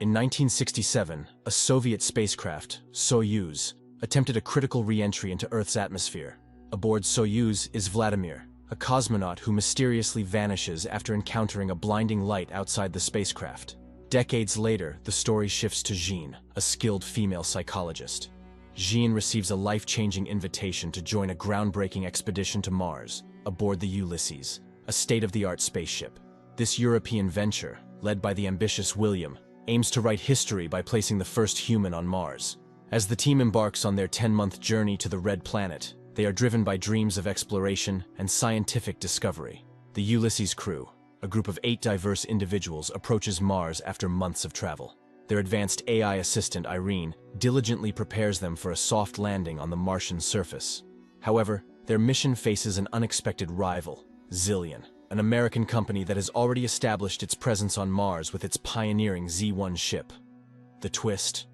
In 1967, a Soviet spacecraft, Soyuz, attempted a critical re-entry into Earth's atmosphere. Aboard Soyuz is Vladimir, a cosmonaut who mysteriously vanishes after encountering a blinding light outside the spacecraft. Decades later, the story shifts to Jean, a skilled female psychologist. Jean receives a life-changing invitation to join a groundbreaking expedition to Mars, aboard the Ulysses, a state-of-the-art spaceship. This European venture, led by the ambitious William, aims to write history by placing the first human on Mars. As the team embarks on their 10-month journey to the Red Planet, they are driven by dreams of exploration and scientific discovery. The Ulysses crew, a group of 8 diverse individuals, approaches Mars after months of travel. Their advanced AI assistant, Irene, diligently prepares them for a soft landing on the Martian surface. However, their mission faces an unexpected rival, Zillion, an American company that has already established its presence on Mars with its pioneering Z-1 ship. The twist: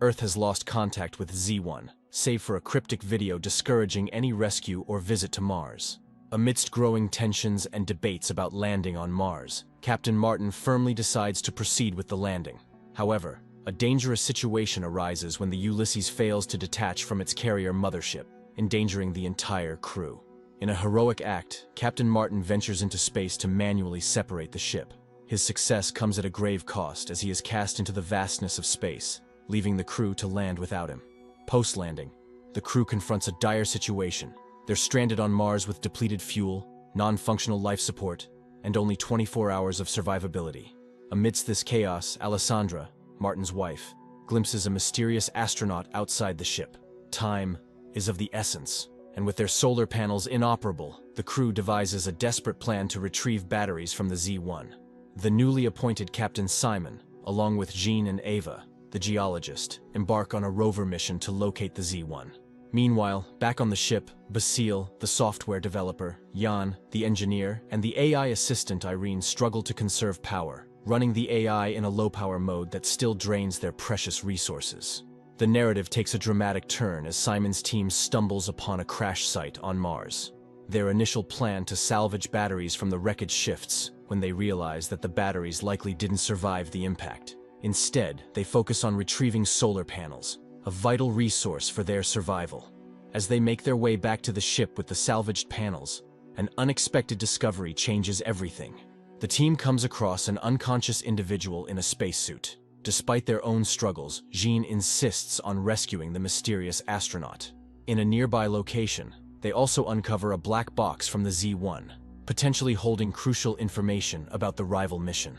Earth has lost contact with Z-1, save for a cryptic video discouraging any rescue or visit to Mars. Amidst growing tensions and debates about landing on Mars, Captain Martin firmly decides to proceed with the landing. However, a dangerous situation arises when the Ulysses fails to detach from its carrier mothership, endangering the entire crew. In a heroic act, Captain Martin ventures into space to manually separate the ship. His success comes at a grave cost as he is cast into the vastness of space, leaving the crew to land without him. Post-landing, the crew confronts a dire situation. They're stranded on Mars with depleted fuel, non-functional life support, and only 24 hours of survivability. Amidst this chaos, Alessandra, Martin's wife, glimpses a mysterious astronaut outside the ship. Time is of the essence, and with their solar panels inoperable, the crew devises a desperate plan to retrieve batteries from the Z-1. The newly appointed Captain Simon, along with Jean and Ava, the geologist, embark on a rover mission to locate the Z-1. Meanwhile, back on the ship, Basile, the software developer, Jan, the engineer, and the AI assistant Irene struggle to conserve power, running the AI in a low-power mode that still drains their precious resources. The narrative takes a dramatic turn as Simon's team stumbles upon a crash site on Mars. Their initial plan to salvage batteries from the wreckage shifts when they realize that the batteries likely didn't survive the impact. Instead, they focus on retrieving solar panels, a vital resource for their survival. As they make their way back to the ship with the salvaged panels, an unexpected discovery changes everything. The team comes across an unconscious individual in a spacesuit. Despite their own struggles, Jean insists on rescuing the mysterious astronaut. In a nearby location, they also uncover a black box from the Z-1, potentially holding crucial information about the rival mission.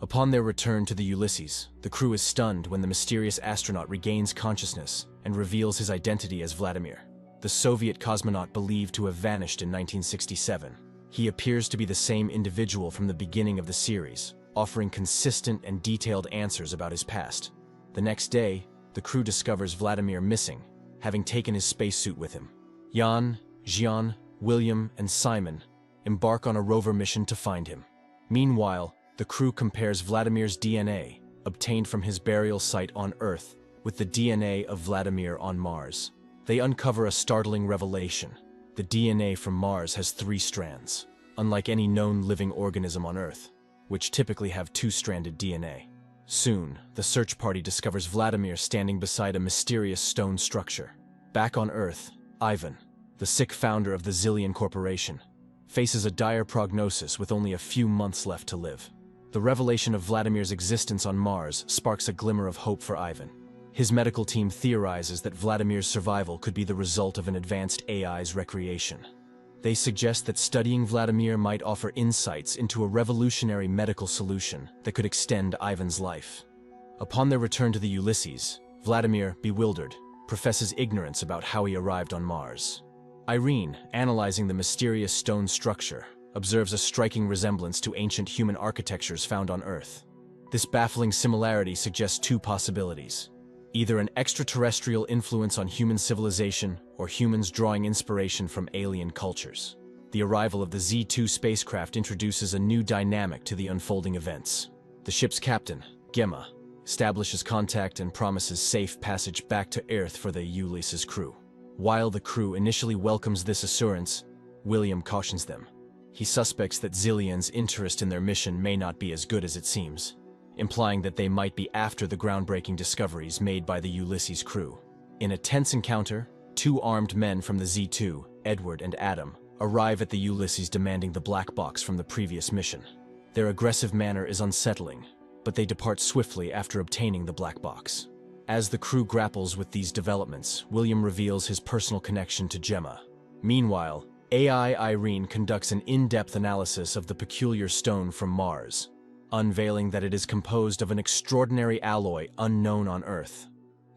Upon their return to the Ulysses, the crew is stunned when the mysterious astronaut regains consciousness and reveals his identity as Vladimir, the Soviet cosmonaut believed to have vanished in 1967. He appears to be the same individual from the beginning of the series, offering consistent and detailed answers about his past. The next day, the crew discovers Vladimir missing, having taken his spacesuit with him. Jan, Jean, William, and Simon embark on a rover mission to find him. Meanwhile, the crew compares Vladimir's DNA, obtained from his burial site on Earth, with the DNA of Vladimir on Mars. They uncover a startling revelation. The DNA from Mars has 3 strands, unlike any known living organism on Earth, which typically have 2-stranded DNA. Soon, the search party discovers Vladimir standing beside a mysterious stone structure. Back on Earth, Ivan, the sick founder of the Zillion Corporation, faces a dire prognosis with only a few months left to live. The revelation of Vladimir's existence on Mars sparks a glimmer of hope for Ivan. His medical team theorizes that Vladimir's survival could be the result of an advanced AI's recreation. They suggest that studying Vladimir might offer insights into a revolutionary medical solution that could extend Ivan's life. Upon their return to the Ulysses, Vladimir, bewildered, professes ignorance about how he arrived on Mars. Irene, analyzing the mysterious stone structure, observes a striking resemblance to ancient human architectures found on Earth. This baffling similarity suggests 2 possibilities: either an extraterrestrial influence on human civilization or humans drawing inspiration from alien cultures. The arrival of the Z-2 spacecraft introduces a new dynamic to the unfolding events. The ship's captain, Gemma, establishes contact and promises safe passage back to Earth for the Ulysses crew. While the crew initially welcomes this assurance, William cautions them. He suspects that Zillion's interest in their mission may not be as good as it seems. implying that they might be after the groundbreaking discoveries made by the Ulysses crew. In a tense encounter, two armed men from the Z2, Edward and Adam, arrive at the Ulysses demanding the black box from the previous mission. Their aggressive manner is unsettling, but they depart swiftly after obtaining the black box. As the crew grapples with these developments, William reveals his personal connection to Gemma. Meanwhile, AI Irene conducts an in-depth analysis of the peculiar stone from Mars, unveiling that it is composed of an extraordinary alloy unknown on Earth.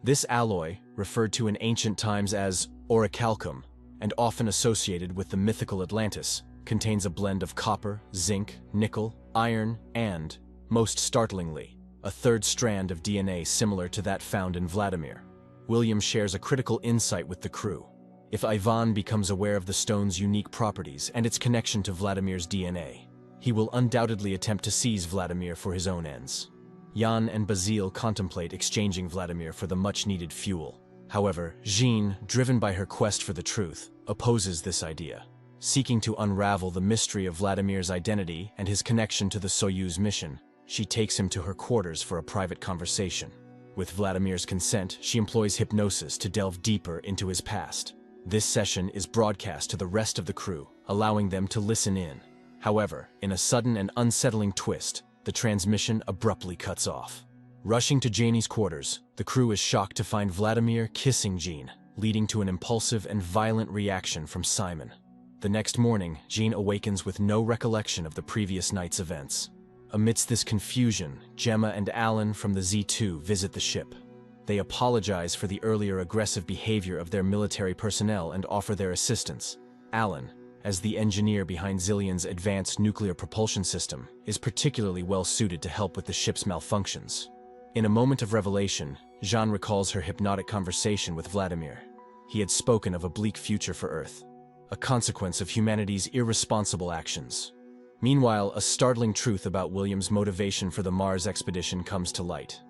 This alloy, referred to in ancient times as orichalcum, and often associated with the mythical Atlantis, contains a blend of copper, zinc, nickel, iron, and, most startlingly, a third strand of DNA similar to that found in Vladimir. William shares a critical insight with the crew. If Ivan becomes aware of the stone's unique properties and its connection to Vladimir's DNA, he will undoubtedly attempt to seize Vladimir for his own ends. Jan and Basile contemplate exchanging Vladimir for the much-needed fuel. However, Jean, driven by her quest for the truth, opposes this idea. Seeking to unravel the mystery of Vladimir's identity and his connection to the Soyuz mission, she takes him to her quarters for a private conversation. With Vladimir's consent, she employs hypnosis to delve deeper into his past. This session is broadcast to the rest of the crew, allowing them to listen in. However, in a sudden and unsettling twist, the transmission abruptly cuts off. Rushing to Janie's quarters, the crew is shocked to find Vladimir kissing Jean, leading to an impulsive and violent reaction from Simon. The next morning, Jean awakens with no recollection of the previous night's events. Amidst this confusion, Gemma and Alan from the Z2 visit the ship. They apologize for the earlier aggressive behavior of their military personnel and offer their assistance. Alan, as the engineer behind Zillion's advanced nuclear propulsion system, is particularly well suited to help with the ship's malfunctions. In a moment of revelation, Jean recalls her hypnotic conversation with Vladimir. He had spoken of a bleak future for Earth, a consequence of humanity's irresponsible actions. Meanwhile, a startling truth about William's motivation for the Mars expedition comes to light.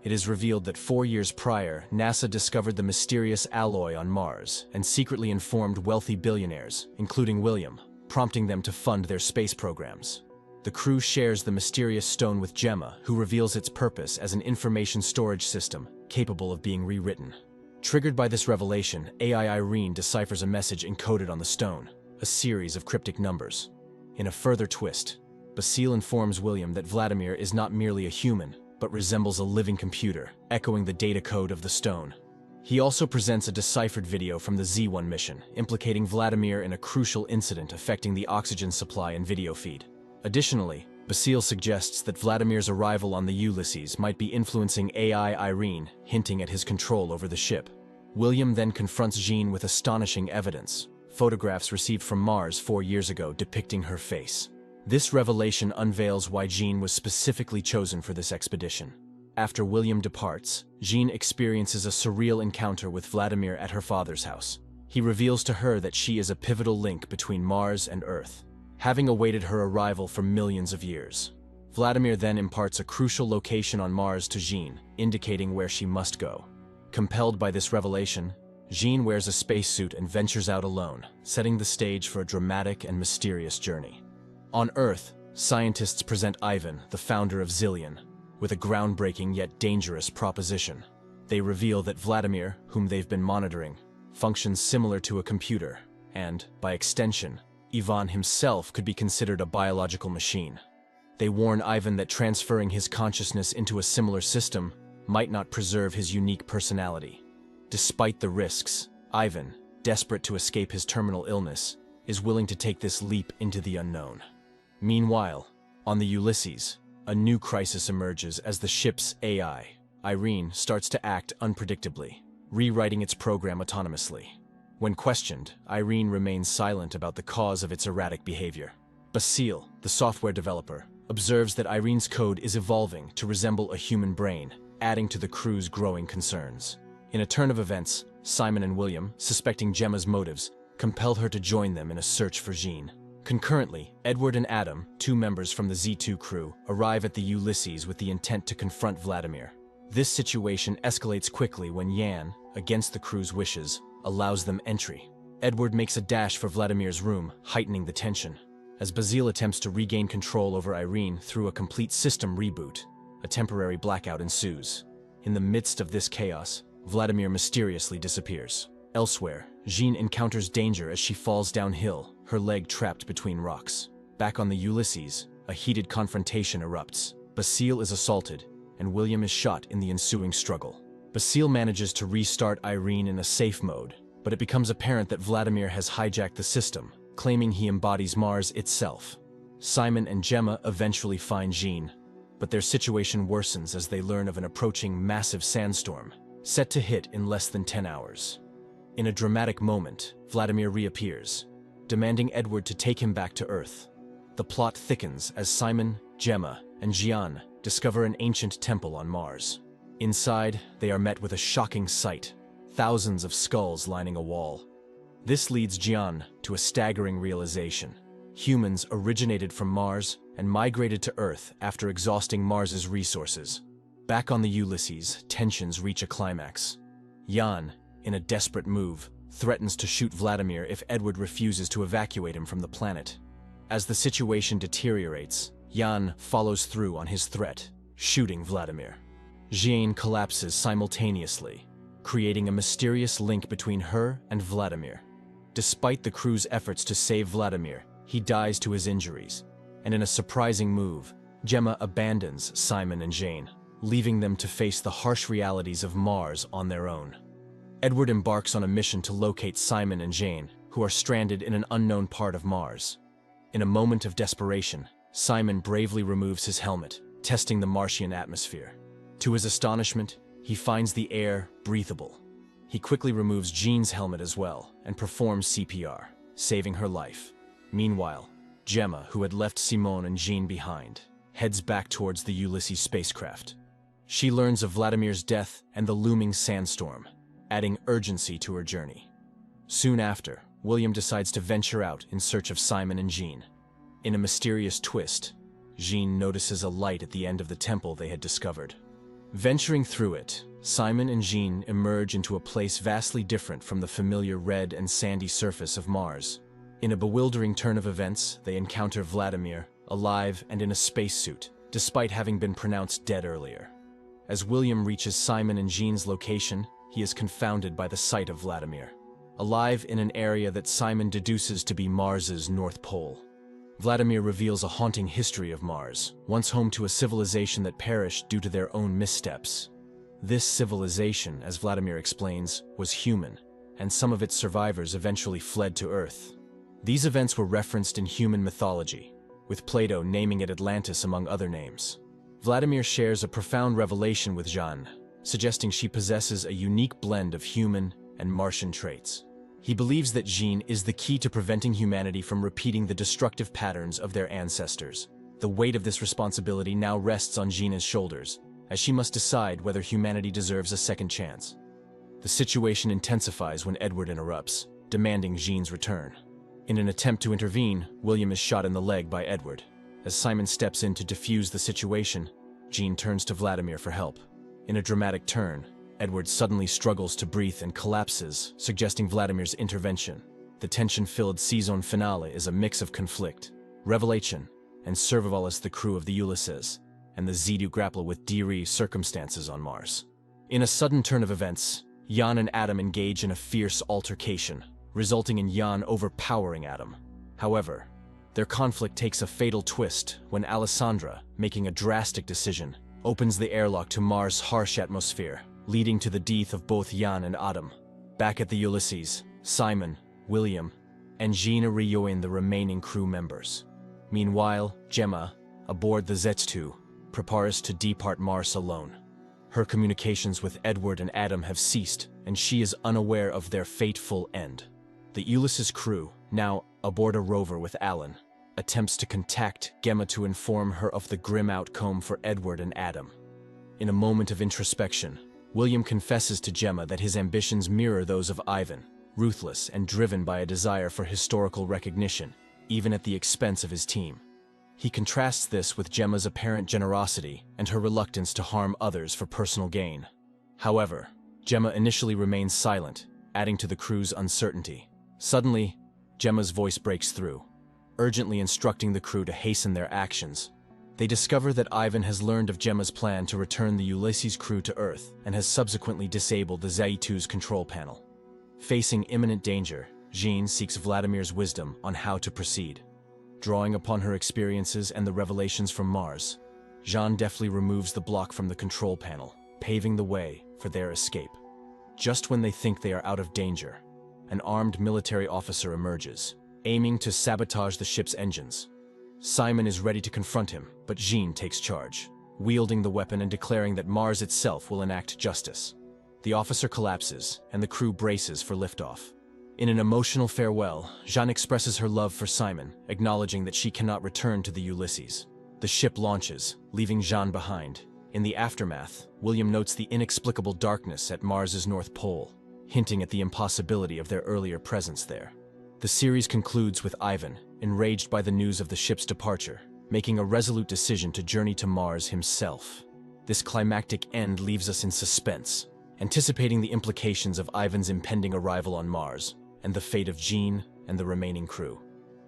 It is revealed that 4 years prior, NASA discovered the mysterious alloy on Mars and secretly informed wealthy billionaires, including William, prompting them to fund their space programs. The crew shares the mysterious stone with Gemma, who reveals its purpose as an information storage system capable of being rewritten. Triggered by this revelation, AI Irene deciphers a message encoded on the stone, a series of cryptic numbers. In a further twist, Basile informs William that Vladimir is not merely a human, but resembles a living computer, echoing the data code of the stone. He also presents a deciphered video from the Z1 mission, implicating Vladimir in a crucial incident affecting the oxygen supply and video feed. Additionally, Basile suggests that Vladimir's arrival on the Ulysses might be influencing AI Irene, hinting at his control over the ship. William then confronts Jean with astonishing evidence, photographs received from Mars 4 years ago depicting her face. This revelation unveils why Jean was specifically chosen for this expedition. After William departs, Jean experiences a surreal encounter with Vladimir at her father's house. He reveals to her that she is a pivotal link between Mars and Earth, having awaited her arrival for millions of years. Vladimir then imparts a crucial location on Mars to Jean, indicating where she must go. Compelled by this revelation, Jean wears a spacesuit and ventures out alone, setting the stage for a dramatic and mysterious journey. On Earth, scientists present Ivan, the founder of Zillion, with a groundbreaking yet dangerous proposition. They reveal that Vladimir, whom they've been monitoring, functions similar to a computer, and, by extension, Ivan himself could be considered a biological machine. They warn Ivan that transferring his consciousness into a similar system might not preserve his unique personality. Despite the risks, Ivan, desperate to escape his terminal illness, is willing to take this leap into the unknown. Meanwhile, on the Ulysses, a new crisis emerges as the ship's AI, Irene, starts to act unpredictably, rewriting its program autonomously. When questioned, Irene remains silent about the cause of its erratic behavior. Basile, the software developer, observes that Irene's code is evolving to resemble a human brain, adding to the crew's growing concerns. In a turn of events, Simon and William, suspecting Gemma's motives, compelled her to join them in a search for Jean. Concurrently, Edward and Adam, 2 members from the Z2 crew, arrive at the Ulysses with the intent to confront Vladimir. This situation escalates quickly when Jan, against the crew's wishes, allows them entry. Edward makes a dash for Vladimir's room, heightening the tension. As Basile attempts to regain control over Irene through a complete system reboot, A temporary blackout ensues. In the midst of this chaos, Vladimir mysteriously disappears. Elsewhere, Jean encounters danger as she falls downhill, her leg trapped between rocks. Back on the Ulysses, a heated confrontation erupts. Basile is assaulted, and William is shot in the ensuing struggle. Basile manages to restart Irene in a safe mode, but it becomes apparent that Vladimir has hijacked the system, claiming he embodies Mars itself. Simon and Gemma eventually find Jean, but their situation worsens as they learn of an approaching massive sandstorm, set to hit in less than 10 hours. In a dramatic moment, Vladimir reappears, demanding Edward to take him back to Earth. The plot thickens as Simon, Gemma, and Gian discover an ancient temple on Mars. Inside, they are met with a shocking sight: thousands of skulls lining a wall. This leads Gian to a staggering realization. Humans originated from Mars and migrated to Earth after exhausting Mars's resources. Back on the Ulysses, tensions reach a climax. Jan, in a desperate move, threatens to shoot Vladimir if Edward refuses to evacuate him from the planet. As the situation deteriorates, Jan follows through on his threat, shooting Vladimir. Jean collapses simultaneously, creating a mysterious link between her and Vladimir. Despite the crew's efforts to save Vladimir, he dies to his injuries, and in a surprising move, Gemma abandons Simon and Jane, leaving them to face the harsh realities of Mars on their own. Edward embarks on a mission to locate Simon and Jane, who are stranded in an unknown part of Mars. In a moment of desperation, Simon bravely removes his helmet, testing the Martian atmosphere. To his astonishment, he finds the air breathable. He quickly removes Jean's helmet as well and performs CPR, saving her life. Meanwhile, Gemma, who had left Simone and Jean behind, heads back towards the Ulysses spacecraft. She learns of Vladimir's death and the looming sandstorm, adding urgency to her journey. Soon after, William decides to venture out in search of Simon and Jean. In a mysterious twist, Jean notices a light at the end of the temple they had discovered. Venturing through it, Simon and Jean emerge into a place vastly different from the familiar red and sandy surface of Mars. In a bewildering turn of events, they encounter Vladimir, alive and in a spacesuit, despite having been pronounced dead earlier. As William reaches Simon and Jean's location, he is confounded by the sight of Vladimir, alive in an area that Simon deduces to be Mars's North Pole. Vladimir reveals a haunting history of Mars, once home to a civilization that perished due to their own missteps. This civilization, as Vladimir explains, was human, and some of its survivors eventually fled to Earth. These events were referenced in human mythology, with Plato naming it Atlantis among other names. Vladimir shares a profound revelation with Jeanne, suggesting she possesses a unique blend of human and Martian traits. He believes that Jean is the key to preventing humanity from repeating the destructive patterns of their ancestors. The weight of this responsibility now rests on Jean's shoulders, as she must decide whether humanity deserves a second chance. The situation intensifies when Edward interrupts, demanding Jean's return. In an attempt to intervene, William is shot in the leg by Edward. As Simon steps in to defuse the situation, Jean turns to Vladimir for help. In a dramatic turn, Edward suddenly struggles to breathe and collapses, suggesting Vladimir's intervention. The tension-filled season finale is a mix of conflict, revelation, and survival as the crew of the Ulysses and the Zedu grapple with dreary circumstances on Mars. In a sudden turn of events, Jan and Adam engage in a fierce altercation, resulting in Jan overpowering Adam. However, their conflict takes a fatal twist when Alessandra, making a drastic decision, opens the airlock to Mars' harsh atmosphere, leading to the death of both Jan and Adam. Back at the Ulysses, Simon, William, and Gina rejoin the remaining crew members. Meanwhile, Gemma, aboard the Z2, prepares to depart Mars alone. Her communications with Edward and Adam have ceased, and she is unaware of their fateful end. The Ulysses crew, now aboard a rover with Alan, attempts to contact Gemma to inform her of the grim outcome for Edward and Adam. In a moment of introspection, William confesses to Gemma that his ambitions mirror those of Ivan, ruthless and driven by a desire for historical recognition, even at the expense of his team. He contrasts this with Gemma's apparent generosity and her reluctance to harm others for personal gain. However, Gemma initially remains silent, adding to the crew's uncertainty. Suddenly, Gemma's voice breaks through, urgently instructing the crew to hasten their actions. They discover that Ivan has learned of Gemma's plan to return the Ulysses crew to Earth and has subsequently disabled the Zaitu's control panel. Facing imminent danger, Jean seeks Vladimir's wisdom on how to proceed. Drawing upon her experiences and the revelations from Mars, Jean deftly removes the block from the control panel, paving the way for their escape. Just when they think they are out of danger, an armed military officer emerges, aiming to sabotage the ship's engines. Simon is ready to confront him, but Jean takes charge, wielding the weapon and declaring that Mars itself will enact justice. The officer collapses, and the crew braces for liftoff. In an emotional farewell, Jean expresses her love for Simon, acknowledging that she cannot return to the Ulysses. The ship launches, leaving Jean behind. In the aftermath, William notes the inexplicable darkness at Mars's North Pole, hinting at the impossibility of their earlier presence there. The series concludes with Ivan, enraged by the news of the ship's departure, making a resolute decision to journey to Mars himself. This climactic end leaves us in suspense, anticipating the implications of Ivan's impending arrival on Mars, and the fate of Jean and the remaining crew.